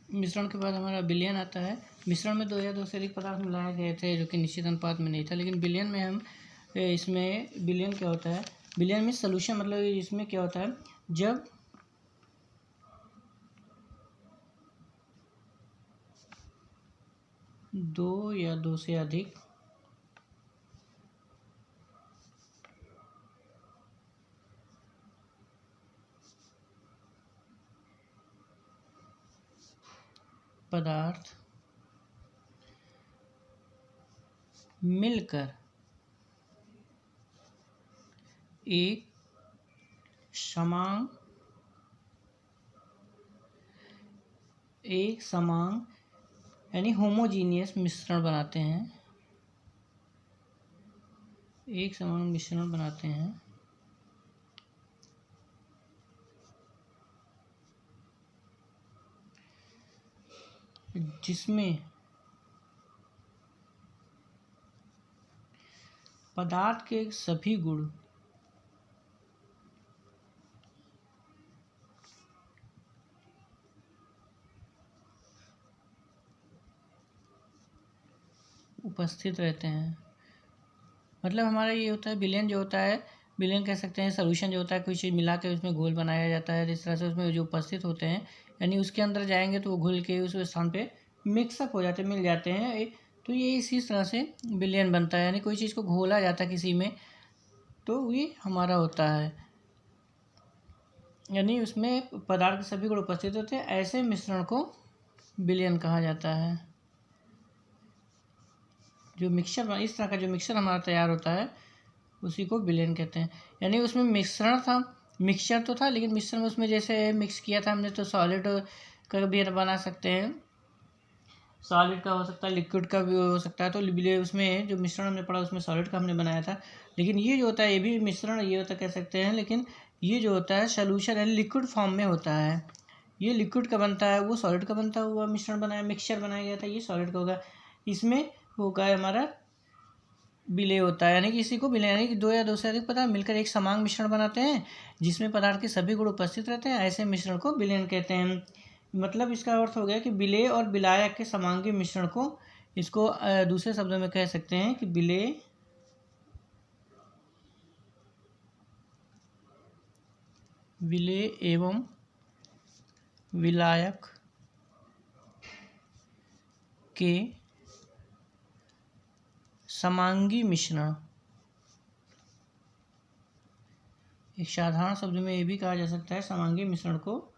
मिश्रण के बाद हमारा विलयन आता है। मिश्रण में दो या दो से अधिक पदार्थ मिलाए गए थे जो कि निश्चित अनुपात में नहीं था, लेकिन विलयन में हम इसमें विलयन क्या होता है, विलयन में सॉल्यूशन मतलब इसमें क्या होता है, जब दो या दो से अधिक पदार्थ मिलकर एक समान यानी होमोजीनियस मिश्रण बनाते हैं, एक समान मिश्रण बनाते हैं जिसमें पदार्थ के सभी गुण उपस्थित रहते हैं। मतलब हमारा ये होता है विलयन जो होता है, विलयन कह सकते हैं सॉल्यूशन जो होता है, कोई चीज़ मिला के उसमें घोल बनाया जाता है, जिस तरह से उसमें जो उपस्थित होते हैं यानी उसके अंदर जाएंगे तो वो घुल के उस स्थान पे मिक्सअप हो जाते मिल जाते हैं, तो ये इसी तरह से विलयन बनता है। यानी कोई चीज़ को घोला जाता है किसी में तो ये हमारा होता है, यानी उसमें पदार्थ के सभी गुण उपस्थित होते हैं, ऐसे मिश्रण को विलयन कहा जाता है। जो मिक्सचर इस तरह का जो मिक्सचर हमारा तैयार होता है उसी को विलयन कहते हैं। यानी उसमें मिश्रण था, मिक्सचर तो था, लेकिन मिश्रण में उसमें जैसे मिक्स किया था हमने तो सॉलिड का भी बना सकते हैं, सॉलिड का हो सकता है, लिक्विड का भी हो सकता है। तो उसमें जो मिश्रण हमने पढ़ा उसमें सॉलिड का हमने बनाया था, लेकिन ये जो होता है ये भी मिश्रण ये होता कह सकते हैं, लेकिन ये जो होता है सॉल्यूशन यानी लिक्विड फॉर्म में होता है। ये लिक्विड का बनता है, वो सॉलिड का बनता हुआ मिश्रण बनाया, मिक्सचर बनाया गया था, ये सॉलिड का होगा। इसमें होगा हमारा विलय होता है, यानी कि इसी को विलय यानी कि दो या दो से अधिक पदार्थ मिलकर एक समान मिश्रण बनाते हैं जिसमें पदार्थ के सभी गुण उपस्थित रहते हैं, ऐसे मिश्रण को विलयन कहते हैं। मतलब इसका अर्थ हो गया कि विलय और विलायक के समांगी मिश्रण को, इसको दूसरे शब्दों में कह सकते हैं कि विलय एवं विलायक के समांगी मिश्रण। एक साधारण शब्द में ये भी कहा जा सकता है समांगी मिश्रण को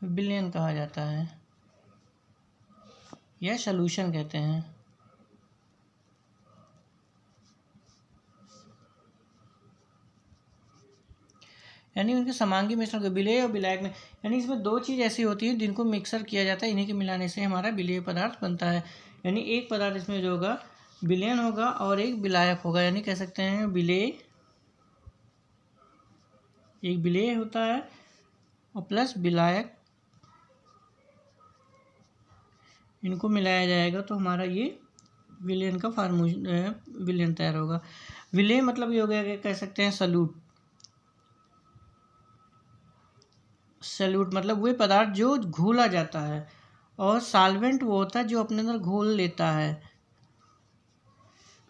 विलयन कहा जाता है या सॉल्यूशन कहते हैं। यानी उनके समांगी मिश्रण को विलय और विलायक में, यानी इसमें दो चीज़ ऐसी होती है जिनको मिक्सर किया जाता है, इन्हीं के मिलाने से हमारा विलय पदार्थ बनता है। यानी एक पदार्थ इसमें जो होगा विलयन होगा और एक विलायक होगा, यानी कह सकते हैं विलय, एक विलय होता है और प्लस विलायक, इनको मिलाया जाएगा तो हमारा ये विलयन का विलयन तैयार होगा। विलय मतलब ये हो गया कि कह सकते हैं सॉल्यूट मतलब वही पदार्थ जो घोला जाता है, और सॉल्वेंट वो होता है जो अपने अंदर घोल लेता है।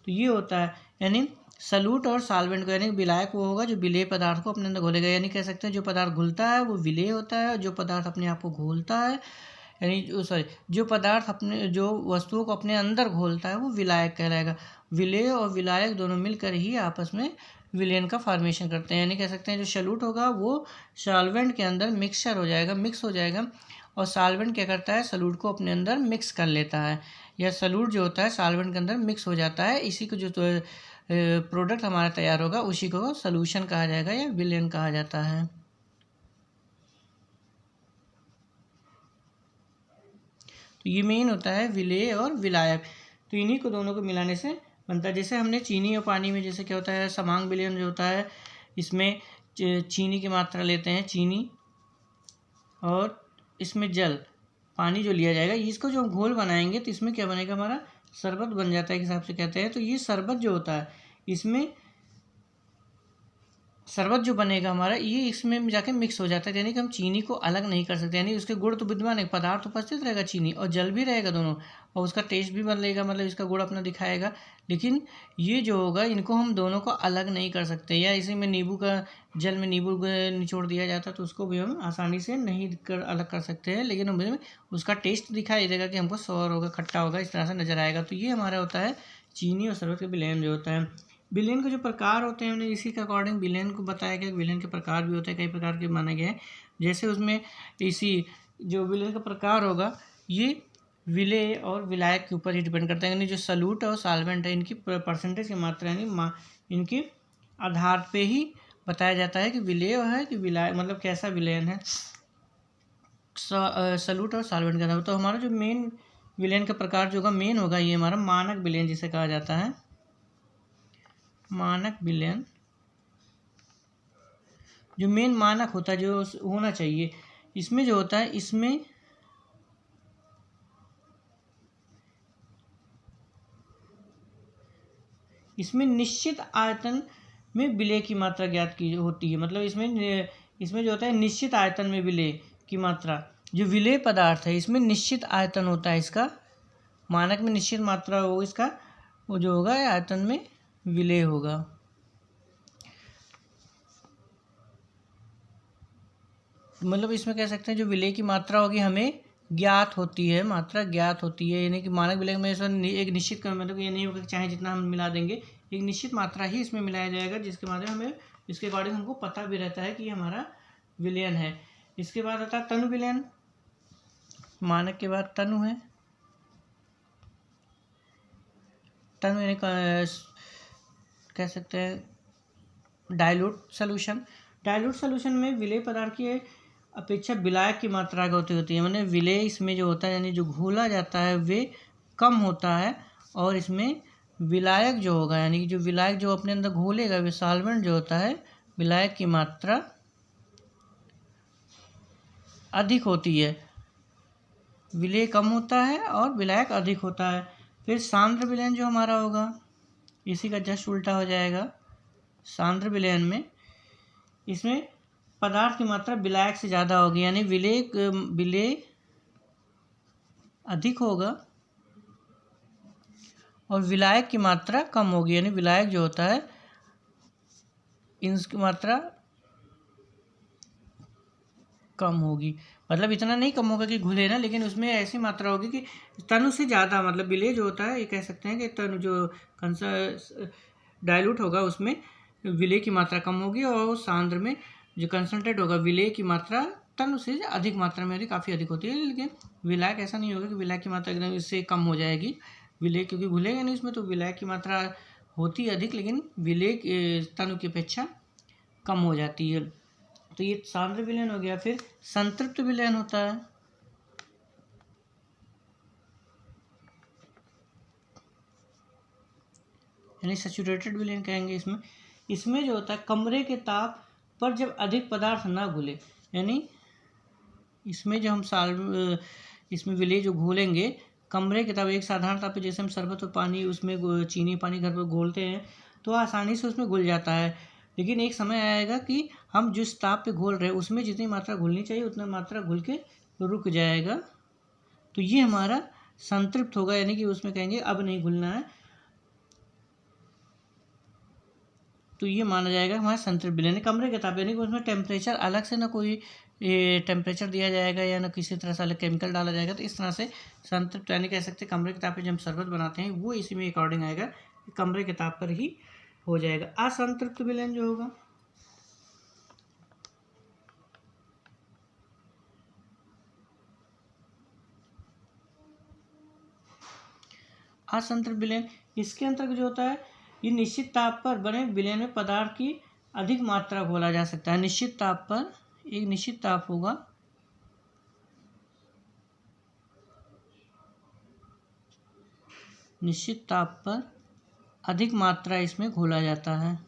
तो ये होता है यानी सॉल्यूट और सॉल्वेंट को, यानी विलायक वो होगा जो विलेय पदार्थ को अपने अंदर घोलेगा। यानी कह सकते हैं जो पदार्थ घुलता है वो विलेय होता है, और जो पदार्थ अपने आप को घोलता है यानी जो पदार्थ अपने जो वस्तुओं को अपने अंदर घोलता है वो विलायक कहलाएगा। विलेय और विलायक दोनों मिलकर ही आपस में विलयन का फॉर्मेशन करते हैं। यानी कह सकते हैं जो सॉल्यूट होगा वो सॉल्वेंट के अंदर मिक्स हो जाएगा, और सॉल्वेंट क्या करता है सॉल्यूट को अपने अंदर मिक्स कर लेता है, या सॉल्यूट जो होता है सॉल्वेंट के अंदर मिक्स हो जाता है। इसी को जो प्रोडक्ट हमारा तैयार होगा उसी को सॉल्यूशन कहा जाएगा या विलयन कहा जाता है। तो ये मेन होता है विलेय और विलायक, तो इन्हीं को दोनों को मिलाने से बनता है। जैसे हमने चीनी और पानी में जैसे क्या होता है समांग विलयन जो होता है, इसमें चीनी की मात्रा लेते हैं चीनी, और इसमें जल पानी जो लिया जाएगा, इसको जो हम घोल बनाएंगे तो इसमें क्या बनेगा हमारा शरबत बन जाता है, एक हिसाब से कहते हैं। तो ये शरबत जो होता है इसमें शरबत जो बनेगा हमारा, ये इसमें जाके मिक्स हो जाता है, यानी कि हम चीनी को अलग नहीं कर सकते, यानी उसके गुण तो विद्यमान है, पदार्थ उपस्थित रहेगा चीनी और जल भी रहेगा दोनों, और उसका टेस्ट भी बदलेगा, मतलब इसका गुण अपना दिखाएगा। लेकिन ये जो होगा, इनको हम दोनों को अलग नहीं कर सकते। या इसी में नींबू का, जल में नींबू निचोड़ दिया जाता है तो उसको भी हम आसानी से नहीं अलग कर सकते हैं, लेकिन हमें उसका टेस्ट दिखाई देगा कि हमको सौर होगा, खट्टा होगा, इस तरह से नजर आएगा। तो ये हमारा होता है चीनी और शरबत का विलयन जो होता है। विलयन के जो प्रकार होते हैं, हमने इसी के अकॉर्डिंग विलयन को बताया गया। विलयन के प्रकार भी होते हैं, कई प्रकार के माने गए हैं। जैसे उसमें इसी जो विलयन का प्रकार होगा, ये विलेय और विलायक के ऊपर ही डिपेंड करता है, यानी जो सॉल्यूट और सॉल्वेंट है, इनकी परसेंटेज की मात्रा, यानी इनके आधार पे ही बताया जाता है कि विलेय है कि विलायक, मतलब कैसा विलयन है, सॉल्यूट और सॉल्वेंट का। तो हमारा जो मेन विलयन का प्रकार जो होगा, मेन होगा ये हमारा मानक विलयन जिसे कहा जाता है। मानक विलयन जो मेन मानक होता है, जो होना चाहिए, इसमें जो होता है, इसमें निश्चित आयतन में विलेय की मात्रा ज्ञात की होती है। मतलब इसमें जो होता है निश्चित आयतन में विलेय की मात्रा, जो विलेय पदार्थ है इसमें निश्चित आयतन होता है इसका, मानक में निश्चित मात्रा हो इसका, वो जो होगा आयतन में विलेय होगा। मतलब इसमें कह सकते हैं जो विलेय की मात्रा होगी हमें ज्ञात होती है, मात्रा ज्ञात होती है, यानी कि मानक विलेय में ऐसा एक निश्चित, मतलब ये नहीं होगा कि चाहे जितना हम मिला देंगे, एक निश्चित मात्रा ही इसमें मिलाया जाएगा, जिसके माध्यम हमें इसके अकॉर्डिंग हमको पता भी रहता है कि हमारा विलयन है। इसके बाद आता है तनु विलयन। मानक के बाद तनु है। तनु यानी कह सकते हैं डाइल्यूट सोल्यूशन। डाइल्यूट सोल्यूशन में विलेय पदार्थ की अपेक्षा विलायक की मात्रा होती है, मैंने विलेय इसमें जो होता है, यानी जो घोला जाता है वे कम होता है, और इसमें विलायक जो होगा, यानी कि जो विलायक जो अपने अंदर घोलेगा, वे सॉल्वेंट जो होता है, विलायक की मात्रा अधिक होती है। विलेय कम होता है और विलायक अधिक होता है। फिर सांद्र विलयन जो हमारा होगा, इसी का जस्ट उल्टा हो जाएगा। सांद्र विलयन में इसमें पदार्थ की मात्रा विलायक से ज़्यादा होगी, यानी विलेय अधिक होगा और विलायक की मात्रा कम होगी, यानी विलायक जो होता है इनकी मात्रा कम होगी। मतलब इतना नहीं कम होगा कि घुले ना, लेकिन उसमें ऐसी मात्रा होगी कि तनु से ज़्यादा, मतलब विलेय जो होता है, ये कह सकते हैं कि तनु जो डाइल्यूट होगा उसमें विलेय की मात्रा कम होगी, और सांद्र में जो कंसनट्रेट होगा, विलेय की मात्रा तनु से अधिक मात्रा में काफ़ी अधिक होती है। लेकिन विलायक ऐसा नहीं होगा कि विलायक की मात्रा एकदम इससे कम हो जाएगी। विलेय क्योंकि घुलेगा नहीं इसमें, तो विलायक की मात्रा होती है अधिक, लेकिन विलेय तनु की अपेक्षा कम हो जाती है। तो ये सांद्र विलयन हो गया। फिर संतृप्त विलयन होता है। यानी सैचुरेटेड विलयन कहेंगे इसमें जो होता है कमरे के ताप पर जब अधिक पदार्थ ना घुले, यानी इसमें जो हम इसमें विलेय जो घोलेंगे कमरे के ताप, एक साधारण ताप पे जैसे हम शरबत और पानी, उसमें चीनी पानी घर पर घोलते हैं तो आसानी से उसमें घुल जाता है। लेकिन एक समय आएगा कि हम जिस ताप पे घोल रहे हैं उसमें जितनी मात्रा घुलनी चाहिए उतना मात्रा घुल के रुक जाएगा, तो ये हमारा संतृप्त होगा, यानी कि उसमें कहेंगे अब नहीं घुलना है, तो ये माना जाएगा हमारा संतृप्त विलयन। कमरे के ताप, यानी कि उसमें टेम्परेचर अलग से ना कोई टेम्परेचर दिया जाएगा या ना किसी तरह से अलग केमिकल डाला जाएगा, तो इस तरह से संतृप्त, यानी कह सकते हैं कमरे के ताप पे जब हम शरबत बनाते हैं वो इसी में अकॉर्डिंग आएगा, कमरे के ताप पर ही हो जाएगा। असंतृप्त विलयन जो होगा, असंतृप्त विलयन, इसके अंतर्गत जो होता है, ये निश्चित ताप पर बने विलयन में पदार्थ की अधिक मात्रा घोला जा सकता है। निश्चित ताप पर, एक निश्चित ताप होगा, निश्चित ताप पर अधिक मात्रा इसमें घोला जाता है।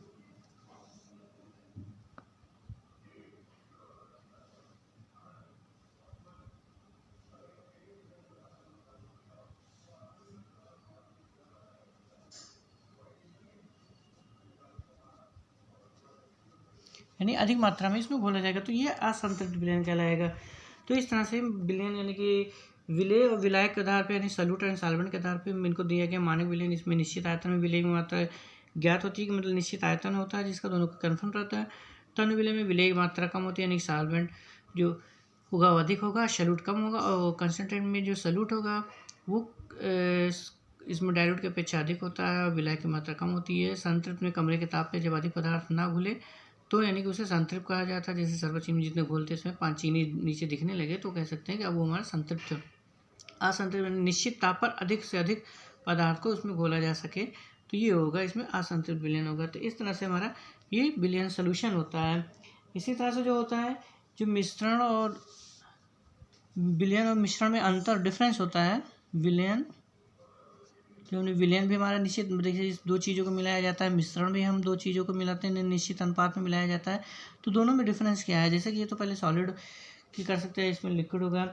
यानी अधिक मात्रा में इसमें घोला जाएगा, तो ये असंतृप्त विलयन कहलाएगा। तो इस तरह से विलयन यानी कि विलेय और विलायक के आधार पर यानी सॉल्यूट एंड सॉल्वेंट के आधार पर इनको दिया गया मानक विलयन। इसमें निश्चित आयतन में विलेय की मात्रा ज्ञात होती है कि मतलब निश्चित आयतन होता है जिसका दोनों का कन्फर्म रहता है। तन्य विलय में विलेय की मात्रा कम होती है यानी सॉल्वेंट जो होगा वो अधिक होगा, सॉल्यूट कम होगा, और कंसनट्रेट में जो सॉल्यूट होगा वो इसमें डाइल्यूट की अपेक्षा अधिक होता है और विलायक की मात्रा कम होती है। संतृप्त में कमरे के ताप पे जब अधिक पदार्थ ना घुले तो यानी कि उसे संतृप्त कहा जाता है। जैसे सर्वचीनी जितने घोलते हैं इसमें 5 चीनी नीचे दिखने लगे तो कह सकते हैं कि अब वो हमारा संतृप्त है। असंतृप्त निश्चित ताप पर अधिक से अधिक पदार्थ को उसमें घोला जा सके तो ये होगा, इसमें असंतृप्त विलयन होगा। तो इस तरह से हमारा ये विलयन सोल्यूशन होता है। इसी तरह से जो होता है जो मिश्रण और विलयन और मिश्रण में अंतर डिफरेंस होता है। विलयन जो विलयन भी हमारा निश्चित देखिए दो चीज़ों को मिलाया जाता है, मिश्रण भी हम दो चीज़ों को मिलाते हैं निश्चित अनुपात में मिलाया जाता है। तो दोनों में डिफरेंस क्या है, जैसे कि ये तो पहले सॉलिड की कर सकते हैं, इसमें लिक्विड होगा।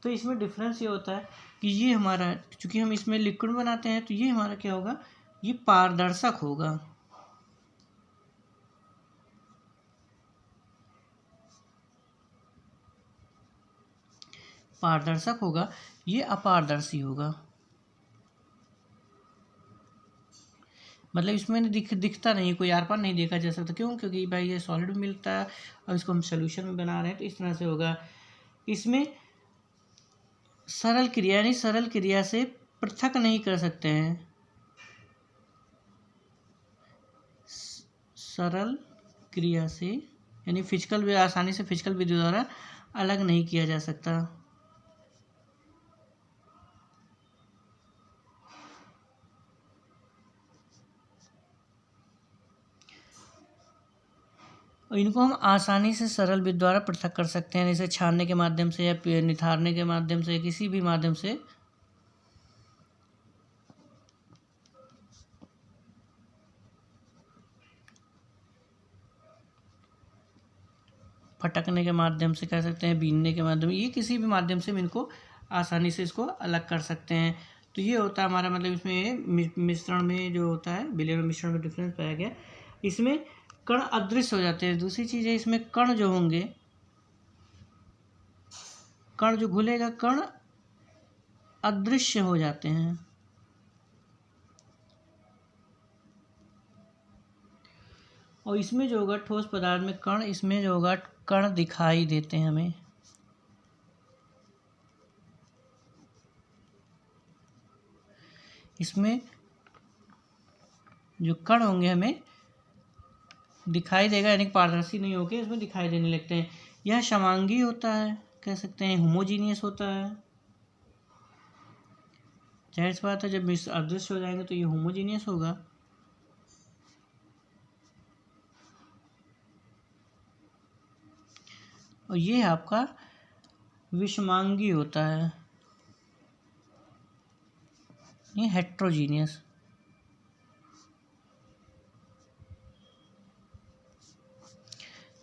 तो इसमें डिफरेंस ये होता है कि ये हमारा चूँकि हम इसमें लिक्विड बनाते हैं तो ये हमारा क्या होगा, ये पारदर्शक होगा। पारदर्शक होगा, ये अपारदर्शी होगा। मतलब इसमें दिखता नहीं, कोई आर पार नहीं देखा जा सकता। क्यों? क्योंकि भाई ये सॉलिड में मिलता है और इसको हम सोल्यूशन में बना रहे हैं, तो इस तरह से होगा। इसमें सरल क्रिया यानी सरल क्रिया से पृथक नहीं कर सकते हैं। सरल क्रिया से यानी फिजिकल आसानी से फिजिकल विधि द्वारा अलग नहीं किया जा सकता। और इनको हम आसानी से सरल विधि द्वारा पृथक कर सकते हैं, जैसे छानने के माध्यम से या निथारने के माध्यम से, किसी भी माध्यम से। फटकने के माध्यम से कर सकते हैं, बीनने के माध्यम, ये किसी भी माध्यम से हम इनको आसानी से इसको अलग कर सकते हैं। तो ये होता है हमारा मतलब इसमें मिश्रण में जो होता है विलयन और मिश्रण में डिफरेंस पाया गया। इसमें कण अदृश्य हो जाते हैं। दूसरी चीज़ है इसमें कण जो होंगे, कण जो घुलेगा कण अदृश्य हो जाते हैं। और इसमें जो होगा ठोस पदार्थ में कण, इसमें जो होगा कण दिखाई देते हैं हमें। इसमें जो कण होंगे हमें दिखाई देगा, यानी पारदर्शी नहीं होके इसमें दिखाई देने लगते हैं। यह समांगी होता है, कह सकते हैं होमोजीनियस होता है। जाहिर सी बात है जब अदृश्य हो जाएंगे तो ये होमोजीनियस होगा। और ये आपका विषमांगी होता है, ये हेट्रोजीनियस।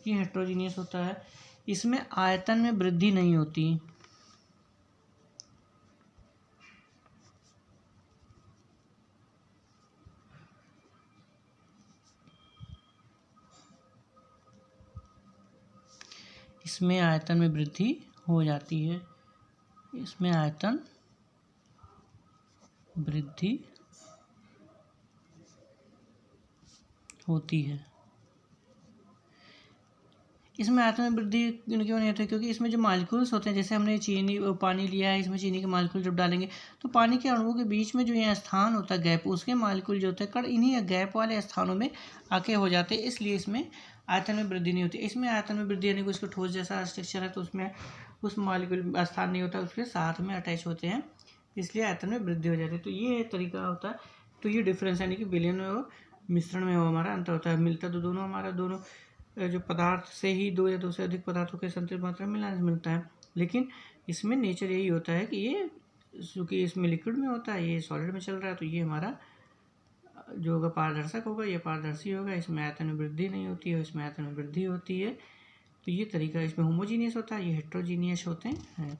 ये हेट्रोजीनियस होता है। इसमें आयतन में वृद्धि नहीं होती। इसमें आयतन में वृद्धि हो जाती है। इसमें आयतन वृद्धि होती है। इसमें आयतन में वृद्धि क्यों नहीं होती? क्योंकि इसमें जो मालिक्यूल्स होते हैं, जैसे हमने चीनी पानी लिया है, इसमें चीनी के मालिक्यूल जब डालेंगे तो पानी के अणुओं के बीच में जो ये स्थान होता है गैप, उसके मालिक्यूल जो होते हैं कण इन्हीं गैप वाले स्थानों में आके हो जाते हैं, इसलिए इसमें आयतन में वृद्धि नहीं होती। इसमें आयतन में वृद्धि यानी कि उसको ठोस जैसा स्ट्रक्चर है तो उसमें उस मालिक्यूल स्थान नहीं होता, उसके साथ में अटैच होते हैं, इसलिए आयतन में वृद्धि हो जाती है। तो ये तरीका होता है। तो ये डिफरेंस यानी कि विलयन और मिश्रण में हमारा अंतर होता है। मिलता तो दोनों हमारा दोनों जो पदार्थ से ही दो या दो से अधिक पदार्थों के संतृप्त मात्रा में मिलता है, लेकिन इसमें नेचर यही होता है कि ये चूँकि इसमें लिक्विड में होता है, ये सॉलिड में चल रहा है, तो ये हमारा जो होगा पारदर्शक होगा, ये पारदर्शी होगा। इसमें आयतन में वृद्धि नहीं होती है, इसमें आयतन में वृद्धि होती है। तो ये तरीका इसमें होमोजीनियस होता है, ये हेट्रोजीनियस होते हैं।